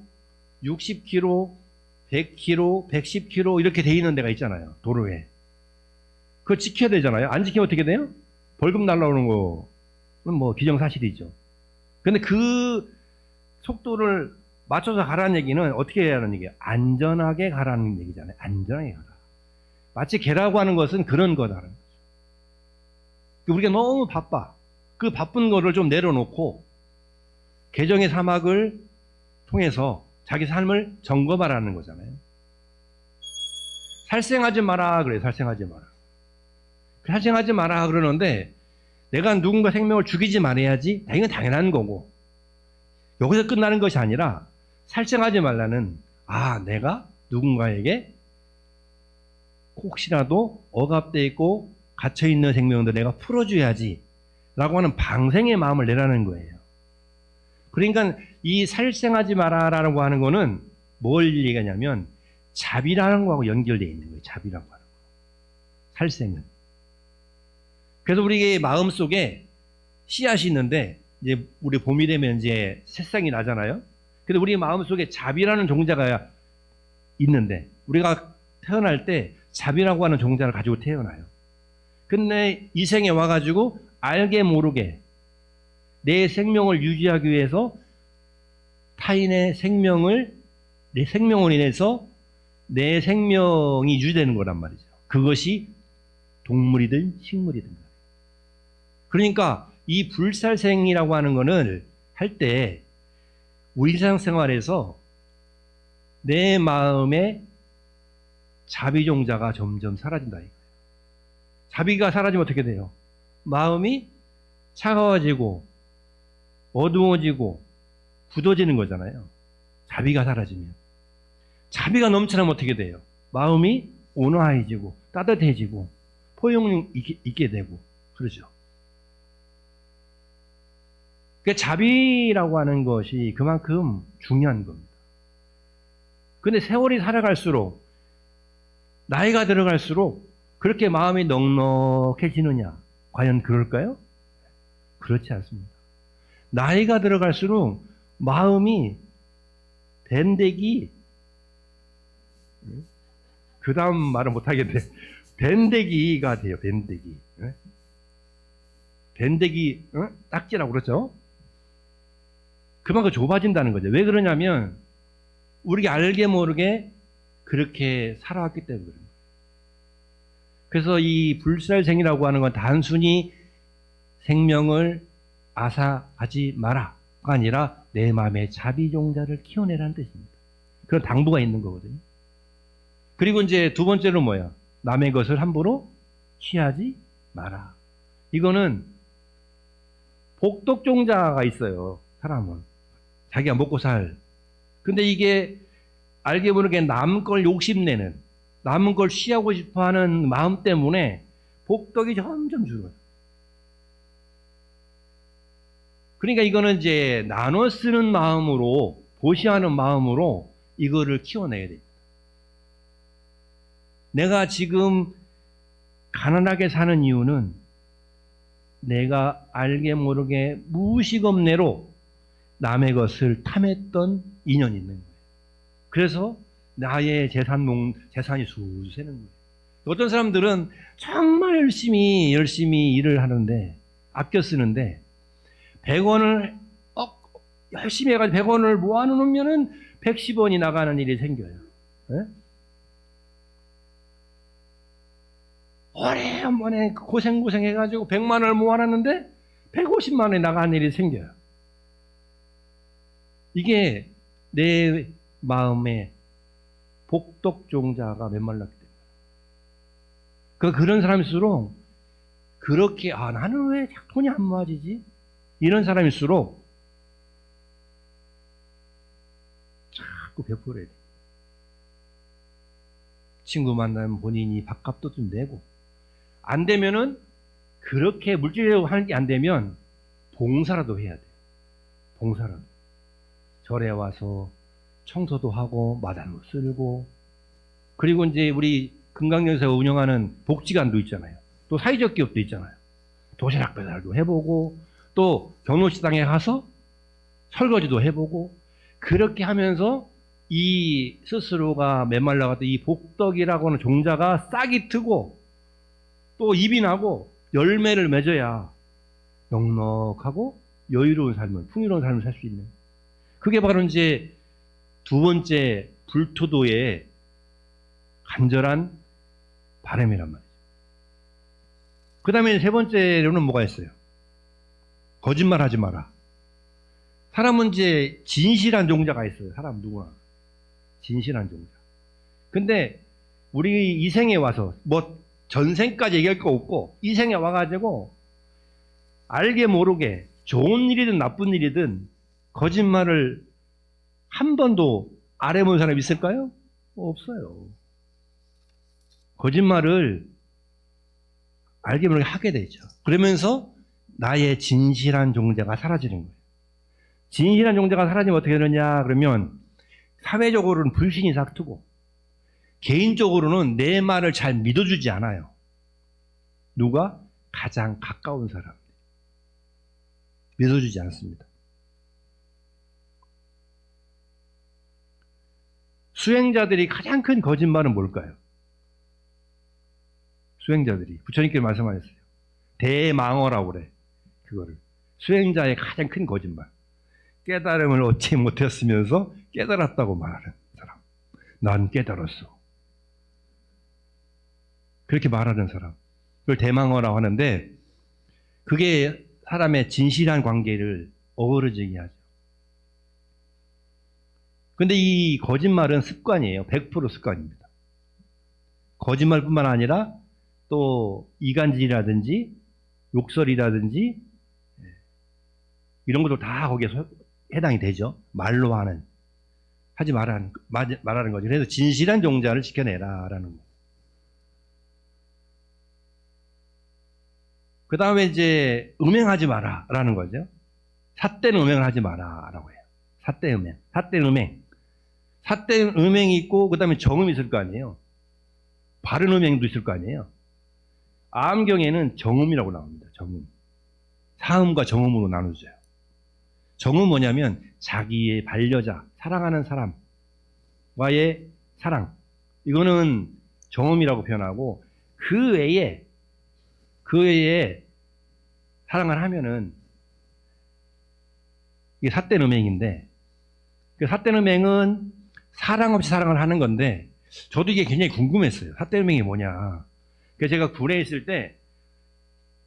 60km, 100km, 110km 이렇게 돼 있는 데가 있잖아요. 도로에. 그거 지켜야 되잖아요. 안 지키면 어떻게 돼요? 벌금 날라오는 거는 뭐 기정사실이죠. 근데 그 속도를 맞춰서 가라는 얘기는 어떻게 해야 하는 얘기예요? 안전하게 가라는 얘기잖아요. 안전하게 가라. 마치 개라고 하는 것은 그런 거다라는 거죠. 우리가 너무 바빠. 그 바쁜 거를 좀 내려놓고 개정의 사막을 통해서 자기 삶을 점검하라는 거잖아요. 살생하지 마라 그래. 살생하지 마라. 살생하지 마라 그러는데 내가 누군가 생명을 죽이지 말아야지. 이건 당연한 거고, 여기서 끝나는 것이 아니라 살생하지 말라는, 내가 누군가에게 혹시라도 억압되어 있고 갇혀있는 생명들 내가 풀어줘야지 라고 하는 방생의 마음을 내라는 거예요. 그러니까 이 살생하지 마라라고 하는 거는 뭘 얘기하냐면 자비라는 거하고 연결되어 있는 거예요. 자비라고 하는 거. 살생은. 그래서 우리의 마음 속에 씨앗이 있는데, 이제 우리 봄이 되면 이제 새싹이 나잖아요. 근데 우리 마음 속에 자비라는 종자가 있는데, 우리가 태어날 때 자비라고 하는 종자를 가지고 태어나요. 근데 이 생에 와가지고 알게 모르게 내 생명을 유지하기 위해서 타인의 생명을, 내 생명으로 인해서 내 생명이 유지되는 거란 말이죠. 그것이 동물이든 식물이든. 그러니까 이 불살생이라고 하는 거는 할 때 우리 일상생활에서 내 마음의 자비종자가 점점 사라진다 이거예요. 자비가 사라지면 어떻게 돼요? 마음이 차가워지고 어두워지고 굳어지는 거잖아요. 자비가 사라지면. 자비가 넘쳐나면 어떻게 돼요? 마음이 온화해지고 따뜻해지고 포용력 있게 되고 그러죠. 그러니까 자비라고 하는 것이 그만큼 중요한 겁니다. 근데 세월이 살아갈수록 나이가 들어갈수록 그렇게 마음이 넉넉해지느냐? 과연 그럴까요? 그렇지 않습니다. 나이가 들어갈수록 마음이 밴데기, 그 다음 말은 못하겠네. 밴데기가 돼요, 밴데기. 밴데기, 딱지라고 그러죠? 그만큼 좁아진다는 거죠. 왜 그러냐면, 우리가 알게 모르게 그렇게 살아왔기 때문에 그런 거예요. 그래서 이 불살생이라고 하는 건 단순히 생명을 아사하지 마라가 아니라 내 마음의 자비종자를 키워내라는 뜻입니다. 그런 당부가 있는 거거든요. 그리고 이제 두 번째로 뭐야? 남의 것을 함부로 취하지 마라. 이거는 복덕종자가 있어요. 사람은 자기가 먹고 살. 근데 이게 알게 모르게 남 걸 욕심내는, 남은 걸 취하고 싶어하는 마음 때문에 복덕이 점점 줄어요. 그러니까 이거는 이제 나눠 쓰는 마음으로, 보시하는 마음으로 이거를 키워내야 됩니다. 내가 지금 가난하게 사는 이유는 내가 알게 모르게 무식업내로 남의 것을 탐했던 인연이 있는 거예요. 그래서 나의 재산이 술술 새는 거예요. 어떤 사람들은 정말 열심히 일을 하는데, 아껴 쓰는데, 100원을 열심히 해가지고 100원을 모아놓으면은 110원이 나가는 일이 생겨요. 네? 오래간만에 고생 해가지고 100만 원을 모아놨는데 150만 원이 나가는 일이 생겨요. 이게 내 마음에 복덕종자가 메말랐기 때문에. 그런 사람일수록 그렇게 나는 왜 돈이 안 모아지지? 이런 사람일수록 자꾸 베풀어야 돼. 친구 만나면 본인이 밥값도 좀 내고, 안 되면은 그렇게 물질적으로 하는 게 안 되면 봉사라도 해야 돼. 봉사라도. 절에 와서 청소도 하고 마당도 쓸고, 그리고 이제 우리 금강연세가 운영하는 복지관도 있잖아요. 또 사회적 기업도 있잖아요. 도시락 배달도 해보고, 또 경로식당에 가서 설거지도 해보고, 그렇게 하면서 이 스스로가 메말라갔던 이 복덕이라고 하는 종자가 싹이 트고 또 입이 나고 열매를 맺어야 넉넉하고 여유로운 삶을, 풍요로운 삶을 살 수 있는, 그게 바로 이제 두 번째 불토도의 간절한 바람이란 말이죠. 그 다음에 세 번째로는 뭐가 있어요? 거짓말 하지 마라. 사람은 이제 진실한 종자가 있어요. 사람 누구나. 진실한 종자. 근데 우리 이 생에 와서, 뭐 전생까지 얘기할 거 없고, 이 생에 와가지고 알게 모르게 좋은 일이든 나쁜 일이든 거짓말을 한 번도 안 해본 사람 있을까요? 없어요. 거짓말을 알게 모르게 하게 되죠. 그러면서 나의 진실한 종자가 사라지는 거예요. 진실한 종자가 사라지면 어떻게 되느냐 그러면 사회적으로는 불신이 싹트고, 개인적으로는 내 말을 잘 믿어주지 않아요. 누가? 가장 가까운 사람. 믿어주지 않습니다. 수행자들이 가장 큰 거짓말은 뭘까요? 수행자들이 부처님께 말씀하셨어요. 대망어라고 그래. 그거를 수행자의 가장 큰 거짓말. 깨달음을 얻지 못했으면서 깨달았다고 말하는 사람. 난 깨달았어. 그렇게 말하는 사람. 그걸 대망어라고 하는데, 그게 사람의 진실한 관계를 어그러지게 하죠. 근데 이 거짓말은 습관이에요. 100% 습관입니다. 거짓말뿐만 아니라 또 이간질이라든지 욕설이라든지 이런 것도 다 거기에 해당이 되죠. 말로 하지 말라는 거죠. 그래서 진실한 종자를 지켜내라라는 거. 그 다음에 이제 음행하지 마라라는 거죠. 삿된 음행을 하지 마라라고 해요. 삿된 음행, 삿된 음행. 삿된 음행이 있고 그 다음에 정음이 있을 거 아니에요. 바른 음행도 있을 거 아니에요. 암경에는 정음이라고 나옵니다. 정음. 사음과 정음으로 나누죠. 정은 뭐냐면 자기의 반려자, 사랑하는 사람과의 사랑. 이거는 정음이라고 표현하고 그 외에 사랑을 하면은 이게 삿된 음행인데 그 삿된 음행은 사랑 없이 사랑을 하는 건데 저도 이게 굉장히 궁금했어요. 삿된 음행이 뭐냐. 그래서 제가 군에 있을 때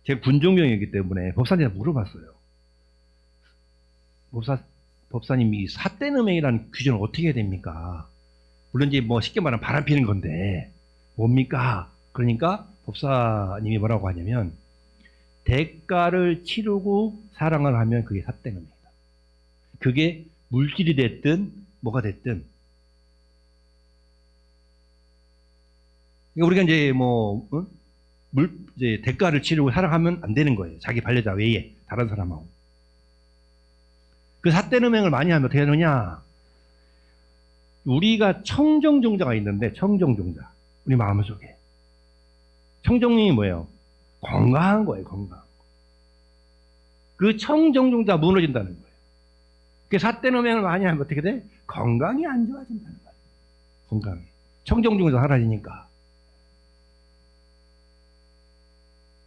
제가 군종병이었기 때문에 법사님한테 물어봤어요. 법사님이 삿된 음행이라는 규정은 어떻게 해야 됩니까? 물론 이제 뭐 쉽게 말하면 바람 피는 건데 뭡니까? 그러니까 법사님이 뭐라고 하냐면 대가를 치르고 사랑을 하면 그게 삿된 음행이다. 그게 물질이 됐든 뭐가 됐든 우리가 이제 이제 대가를 치르고 사랑하면 안 되는 거예요. 자기 반려자 외에 다른 사람하고. 그 삿된 음행을 많이 하면 어떻게 하느냐? 우리가 청정종자가 있는데 청정종자 우리 마음속에 청정이 뭐예요? 건강한 거예요. 건강. 그 청정종자 무너진다는 거예요. 그 삿된 음행을 많이 하면 어떻게 돼? 건강이 안 좋아진다는 거예요. 건강이. 청정종자 사라지니까.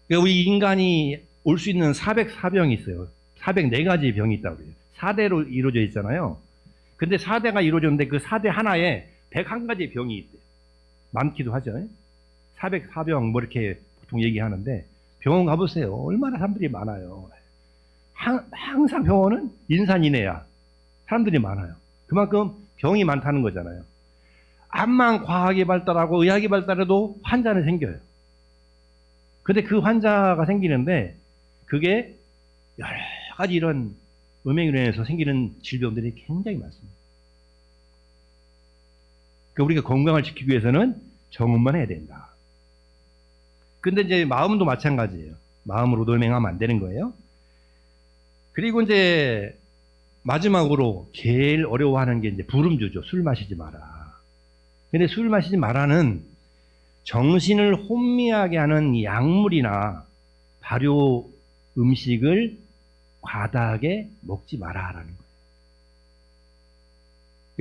그러니까 우리 인간이 올 수 있는 404병이 있어요. 404가지 병이 있다고 그래요. 4대로 이루어져 있잖아요. 근데 4대가 이루어졌는데 그 4대 하나에 101가지 병이 있대요. 많기도 하죠. 404병 뭐 이렇게 보통 얘기하는데 병원 가보세요. 얼마나 사람들이 많아요. 항상 병원은 인산인해야 사람들이 많아요. 그만큼 병이 많다는 거잖아요. 암만 과학이 발달하고 의학이 발달해도 환자는 생겨요. 근데 그 환자가 생기는데 그게 여러 가지 이런 음행으로 인해서 생기는 질병들이 굉장히 많습니다. 그러니까 우리가 건강을 지키기 위해서는 정음만 해야 된다. 근데 이제 마음도 마찬가지예요. 마음으로 음행하면 안 되는 거예요. 그리고 이제 마지막으로 제일 어려워하는 게 이제 불음주죠. 술 마시지 마라. 근데 술 마시지 마라는 정신을 혼미하게 하는 약물이나 발효 음식을 과다하게 먹지 마라라는 거예요.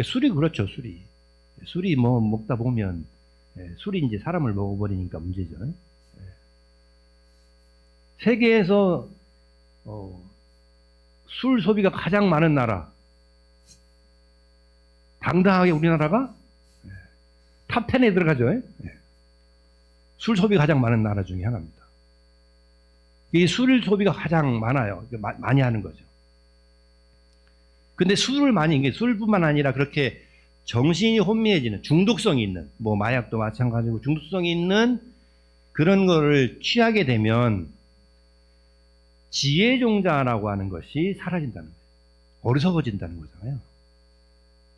술이 그렇죠, 술이. 술이 뭐 먹다 보면 술이 이제 사람을 먹어버리니까 문제죠. 세계에서 술 소비가 가장 많은 나라, 당당하게 우리나라가 탑 10에 들어가죠. 술 소비가 가장 많은 나라 중에 하나입니다. 이 술 소비가 가장 많아요. 많이 하는 거죠. 근데 술을 많이, 이게 술뿐만 아니라 그렇게 정신이 혼미해지는 중독성이 있는, 뭐 마약도 마찬가지고 중독성이 있는 그런 거를 취하게 되면 지혜종자라고 하는 것이 사라진다는 거예요. 어리석어진다는 거잖아요.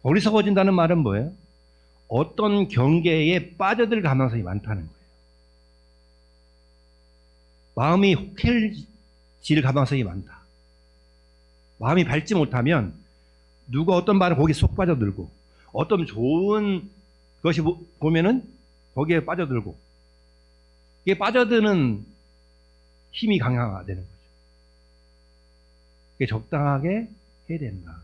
어리석어진다는 말은 뭐예요? 어떤 경계에 빠져들 가능성이 많다는 거예요. 마음이 혹해질 가능성이 많다. 마음이 밝지 못하면 누가 어떤 말을 거기에 쏙 빠져들고 어떤 좋은 것이 보면은 거기에 빠져들고 이게 빠져드는 힘이 강화되는 거죠. 이게 적당하게 해야 된다.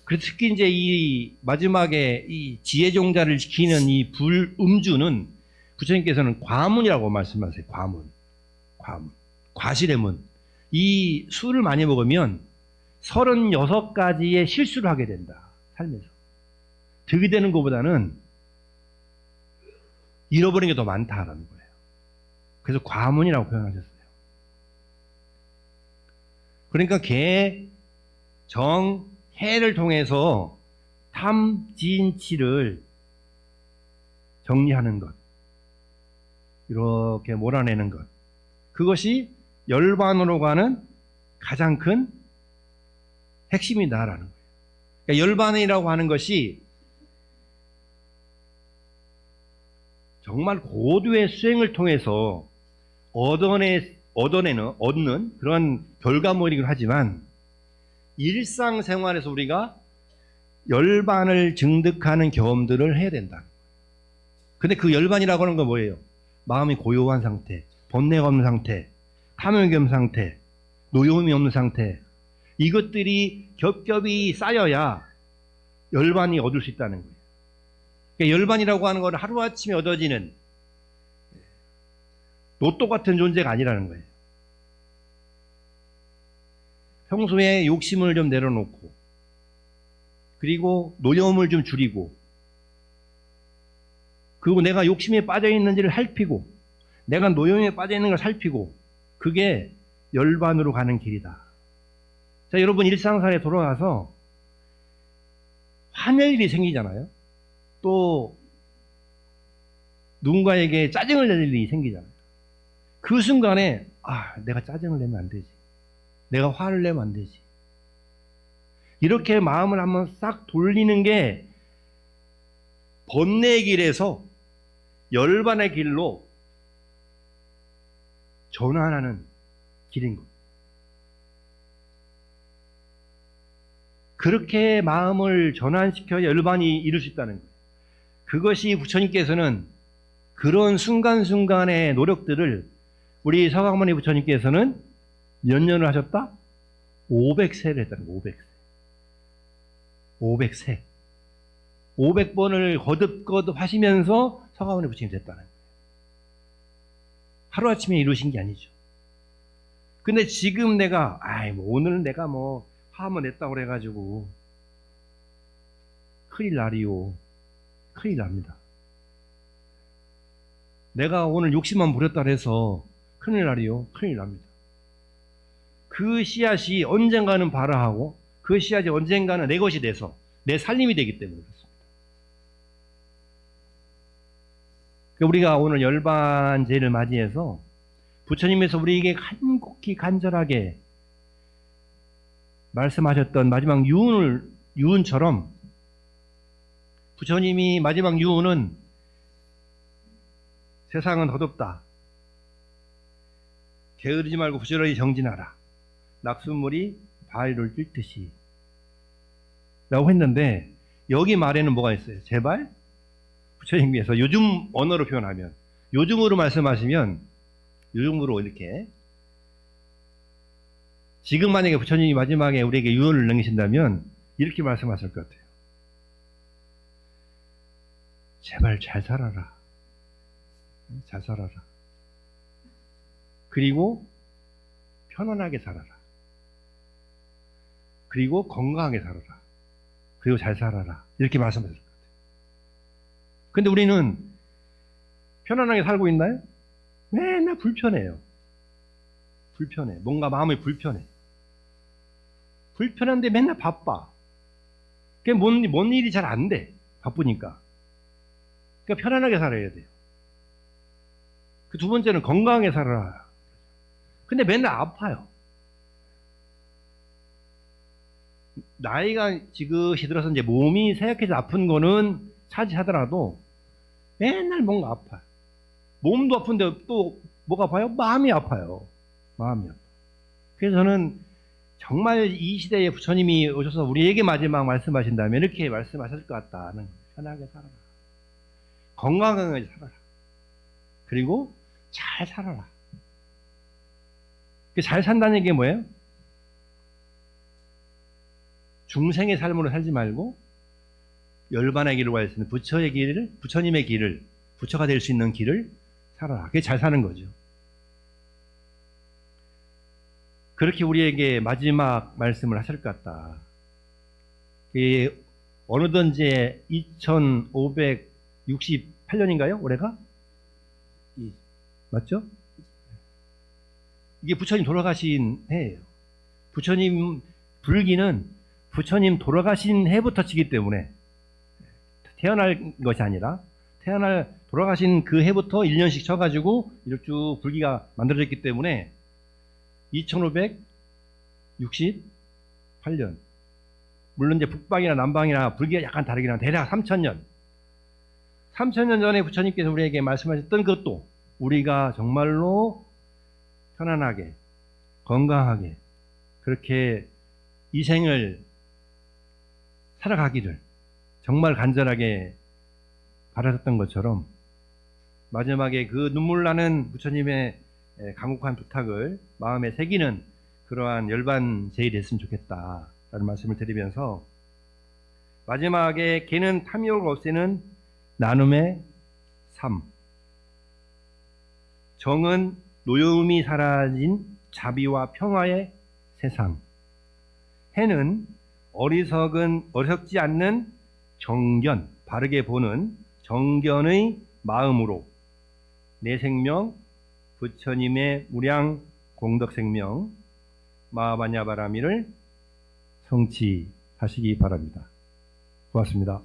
그래서 특히 이제 이 마지막에 이 지혜종자를 지키는 이 불음주는 부처님께서는 과문이라고 말씀하세요. 과문. 과실의 문. 이 술을 많이 먹으면 36가지의 실수를 하게 된다. 살면서. 득이 되는 것보다는 잃어버린 게 더 많다라는 거예요. 그래서 과문이라고 표현하셨어요. 그러니까 개, 정, 해를 통해서 탐, 진, 치를 정리하는 것, 이렇게 몰아내는 것, 그것이 열반으로 가는 가장 큰 핵심이다라는 거예요. 그러니까 열반이라고 하는 것이 정말 고도의 수행을 통해서 얻는 그런 결과물이긴 하지만, 일상생활에서 우리가 열반을 증득하는 경험들을 해야 된다. 근데 그 열반이라고 하는 건 뭐예요? 마음이 고요한 상태, 번뇌가 없는 상태, 탐욕이 없는 상태, 노여움이 없는 상태, 이것들이 겹겹이 쌓여야 열반이 얻을 수 있다는 거예요. 그러니까 열반이라고 하는 건 하루아침에 얻어지는 로또 같은 존재가 아니라는 거예요. 평소에 욕심을 좀 내려놓고, 그리고 노여움을 좀 줄이고, 그리고 내가 욕심에 빠져 있는지를 살피고, 내가 노여움에 빠져 있는 걸 살피고, 그게 열반으로 가는 길이다. 자, 여러분 일상생활에 돌아가서 화낼 일이 생기잖아요. 또 누군가에게 짜증을 낼 일이 생기잖아요. 그 순간에 내가 짜증을 내면 안 되지, 내가 화를 내면 안 되지, 이렇게 마음을 한번 싹 돌리는 게 번뇌의 길에서 열반의 길로 전환하는 길인 겁니다. 그렇게 마음을 전환시켜야 열반이 이룰 수 있다는 거예요. 그것이 부처님께서는 그런 순간순간의 노력들을 우리 서강모니 부처님께서는 몇 년을 하셨다? 500세를 했다는 거예요. 500세. 500세. 500번을 거듭거듭 하시면서 서강모니 부처님이 됐다는 거예요. 하루아침에 이루신 게 아니죠. 근데 지금 내가 오늘 내가 화 한번 냈다고 그래가지고 큰일 나리요. 큰일 납니다. 내가 오늘 욕심만 부렸다 해서 큰일 나리요. 큰일 납니다. 그 씨앗이 언젠가는 발화하고, 그 씨앗이 언젠가는 내 것이 돼서 내 살림이 되기 때문에 그렇습니다. 우리가 오늘 열반제를 맞이해서 부처님께서 우리에게 간곡히 간절하게 말씀하셨던 마지막 유언처럼, 부처님이 마지막 유언은 세상은 덧없다, 게으르지 말고 부지런히 정진하라, 낙숫물이 바위를 뚫듯이 라고 했는데, 여기 말에는 뭐가 있어요? 제발 부처님께서 요즘 언어로 표현하면, 요즘으로 말씀하시면, 요즘으로 이렇게, 지금 만약에 부처님이 마지막에 우리에게 유언을 남기신다면 이렇게 말씀하실 것 같아요. 제발 잘 살아라. 잘 살아라. 그리고 편안하게 살아라. 그리고 건강하게 살아라. 그리고 잘 살아라. 이렇게 말씀하실 것 같아요. 근데 우리는 편안하게 살고 있나요? 맨날 불편해요. 불편해. 뭔가 마음이 불편해. 불편한데 맨날 바빠. 그게 뭔 일이 잘 안 돼. 바쁘니까. 그러니까 편안하게 살아야 돼요. 그 두 번째는 건강하게 살아라. 근데 맨날 아파요. 나이가 지긋이 들어서 이제 몸이 쇠약해서 아픈 거는 차지하더라도 맨날 뭔가 아파요. 몸도 아픈데 또 뭐가 아파요? 마음이 아파요. 마음이 아파요. 그래서 저는 정말 이 시대에 부처님이 오셔서 우리에게 마지막 말씀하신다면 이렇게 말씀하실 것 같다는, 편하게 살아라. 건강하게 살아라. 그리고 잘 살아라. 잘 산다는 얘기 뭐예요? 중생의 삶으로 살지 말고 열반의 길을 갈 수 있는 부처의 길을, 부처님의 길을, 부처가 될 수 있는 길을 살아라. 그게 잘 사는 거죠. 그렇게 우리에게 마지막 말씀을 하실 것 같다. 어느덧이 2568년인가요? 올해가? 맞죠? 이게 부처님 돌아가신 해예요. 부처님 불기는 부처님 돌아가신 해부터 치기 때문에 태어날 것이 아니라 돌아가신 그 해부터 1년씩 쳐가지고 이렇게 쭉 불기가 만들어졌기 때문에 2568년, 물론 이제 북방이나 남방이나 불기가 약간 다르긴 한데 대략 3000년 전에 부처님께서 우리에게 말씀하셨던 것도 우리가 정말로 편안하게 건강하게 그렇게 이 생을 살아가기를 정말 간절하게 바라셨던 것처럼 마지막에 그 눈물 나는 부처님의 간곡한 부탁을 마음에 새기는 그러한 열반 제일이 됐으면 좋겠다라는 말씀을 드리면서 마지막에 개는 탐욕을 없애는 나눔의 삶, 정은 노여움이 사라진 자비와 평화의 세상, 해는 어리석지 않는 정견, 바르게 보는 정견의 마음으로 내 생명, 부처님의 무량 공덕 생명 마하바냐바라미를 성취하시기 바랍니다. 고맙습니다.